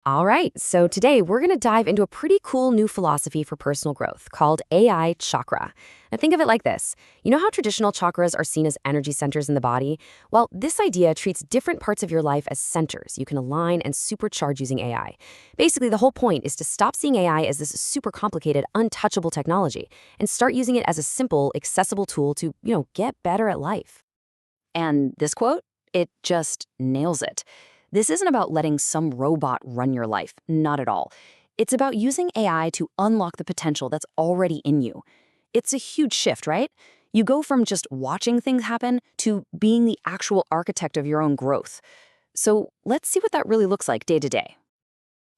All right, so today we're going to dive into a pretty cool new philosophy for personal growth called AI Chakra. Now, think of it like this. You know how traditional chakras are seen as energy centers in the body? Well, this idea treats different parts of your life as centers you can align and supercharge using AI. Basically, the whole point is to stop seeing AI as this super complicated, untouchable technology and start using it as a simple, accessible tool to, get better at life. And this quote, it just nails it. This isn't about letting some robot run your life, not at all. It's about using AI to unlock the potential that's already in you. It's a huge shift, right? You go from just watching things happen to being the actual architect of your own growth. So let's see what that really looks like day to day.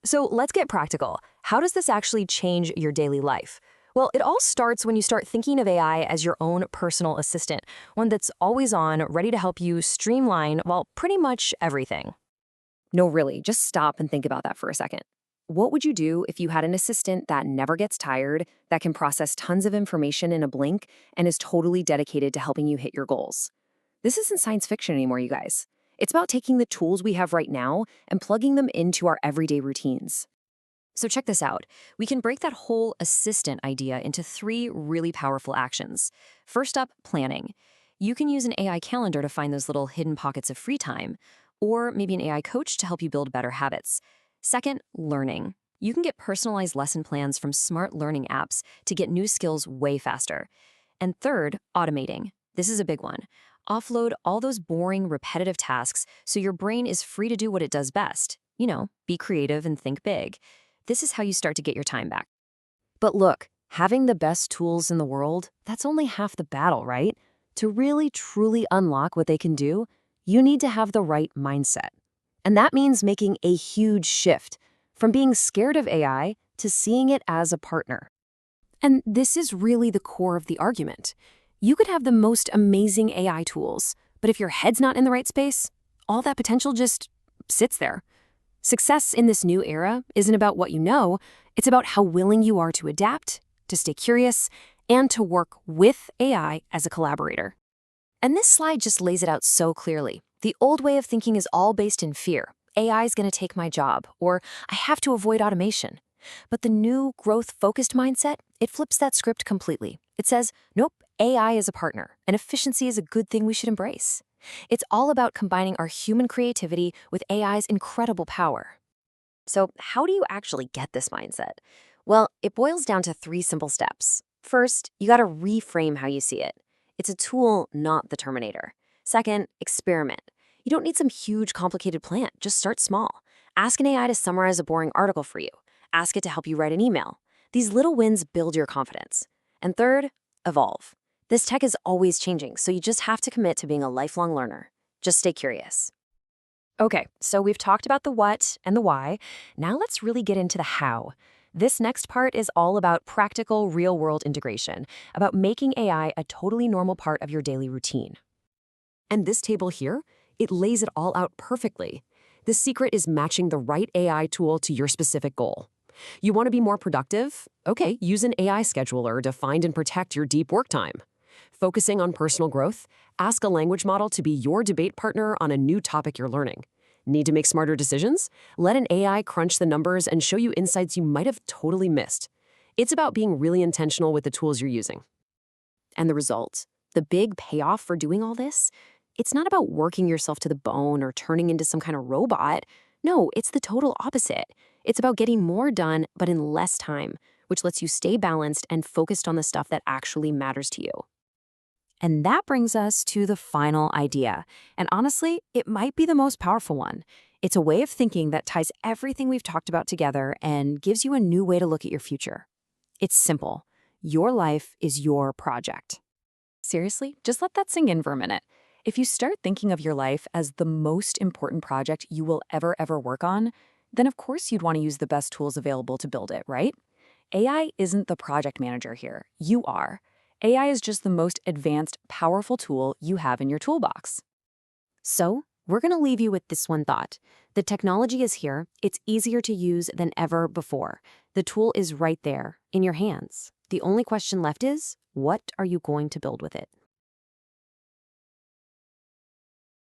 So let's get practical. How does this actually change your daily life? Well, it all starts when you start thinking of AI as your own personal assistant, one that's always on, ready to help you streamline, well, pretty much everything. No, really, just stop and think about that for a second. What would you do if you had an assistant that never gets tired, that can process tons of information in a blink, and is totally dedicated to helping you hit your goals? This isn't science fiction anymore, you guys. It's about taking the tools we have right now and plugging them into our everyday routines. So check this out. We can break that whole assistant idea into three really powerful actions. First up, planning. You can use an AI calendar to find those little hidden pockets of free time, or maybe an AI coach to help you build better habits. Second, learning. You can get personalized lesson plans from smart learning apps to get new skills way faster. And third, automating. This is a big one. Offload all those boring, repetitive tasks so your brain is free to do what it does best. Be creative and think big. This is how you start to get your time back. But look, having the best tools in the world, that's only half the battle, right? To really, truly unlock what they can do, you need to have the right mindset. And that means making a huge shift from being scared of AI to seeing it as a partner. And this is really the core of the argument. You could have the most amazing AI tools, but if your head's not in the right space, all that potential just sits there. Success in this new era isn't about what you know, it's about how willing you are to adapt, to stay curious, and to work with AI as a collaborator. And this slide just lays it out so clearly. The old way of thinking is all based in fear. AI is going to take my job, or I have to avoid automation. But the new growth-focused mindset, it flips that script completely. It says, nope, AI is a partner, and efficiency is a good thing we should embrace. It's all about combining our human creativity with AI's incredible power. So how do you actually get this mindset? Well, it boils down to three simple steps. First, you got to reframe how you see it. It's a tool, not the Terminator. Second, experiment. You don't need some huge, complicated plan. Just start small. Ask an AI to summarize a boring article for you. Ask it to help you write an email. These little wins build your confidence. And third, evolve. This tech is always changing, so you just have to commit to being a lifelong learner. Just stay curious. Okay, so we've talked about the what and the why. Now let's really get into the how. This next part is all about practical, real-world integration, about making AI a totally normal part of your daily routine. And this table here, it lays it all out perfectly. The secret is matching the right AI tool to your specific goal. You want to be more productive? Okay, use an AI scheduler to find and protect your deep work time. Focusing on personal growth? Ask a language model to be your debate partner on a new topic you're learning. Need to make smarter decisions? Let an AI crunch the numbers and show you insights you might have totally missed. It's about being really intentional with the tools you're using. And the result? The big payoff for doing all this? It's not about working yourself to the bone or turning into some kind of robot. No, it's the total opposite. It's about getting more done, but in less time, which lets you stay balanced and focused on the stuff that actually matters to you. And that brings us to the final idea. And honestly, it might be the most powerful one. It's a way of thinking that ties everything we've talked about together and gives you a new way to look at your future. It's simple. Your life is your project. Seriously, just let that sink in for a minute. If you start thinking of your life as the most important project you will ever work on, then of course you'd want to use the best tools available to build it, right? AI isn't the project manager here. You are. AI is just the most advanced, powerful tool you have in your toolbox. So, we're going to leave you with this one thought. The technology is here. It's easier to use than ever before. The tool is right there, in your hands. The only question left is, what are you going to build with it?